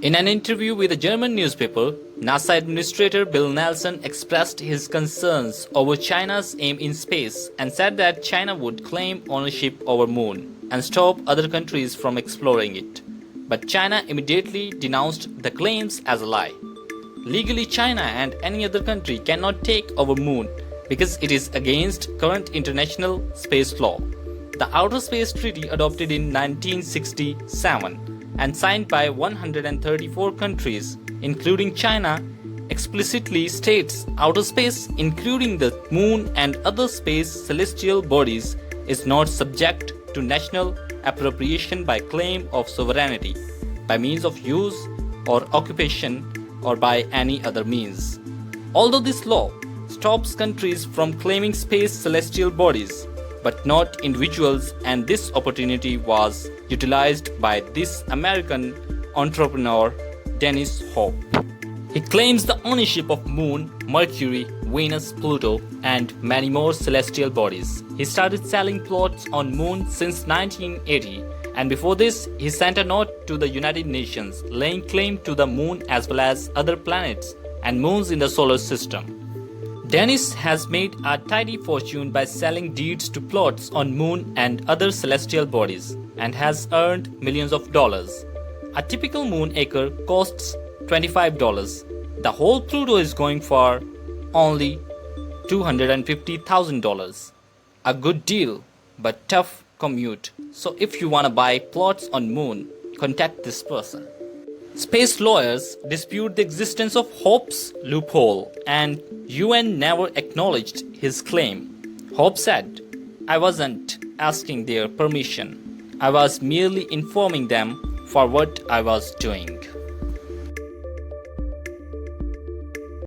In an interview with a German newspaper, NASA Administrator Bill Nelson expressed his concerns over China's aim in space and said that China would claim ownership over Moon and stop other countries from exploring it. But China immediately denounced the claims as a lie. Legally, China and any other country cannot take over Moon because it is against current international space law. The Outer Space Treaty, adopted in 1967 and signed by 134 countries, including China, explicitly states outer space, including the Moon and other space celestial bodies, is not subject to national appropriation by claim of sovereignty, by means of use or occupation, or by any other means. Although this law stops countries from claiming space celestial bodies, but not individuals, and this opportunity was utilized by this American entrepreneur, Dennis Hope. He claims the ownership of Moon, Mercury, Venus, Pluto, and many more celestial bodies. He started selling plots on Moon since 1980, and before this, he sent a note to the United Nations laying claim to the Moon as well as other planets and moons in the solar system. Dennis has made a tidy fortune by selling deeds to plots on Moon and other celestial bodies and has earned millions of dollars. A typical Moon acre costs $25. The whole Pluto is going for only $250,000. A good deal, but tough commute. So if you wanna buy plots on Moon, contact this person. Space lawyers dispute the existence of Hope's loophole, and UN never acknowledged his claim. Hope said, "I wasn't asking their permission. I was merely informing them for what I was doing."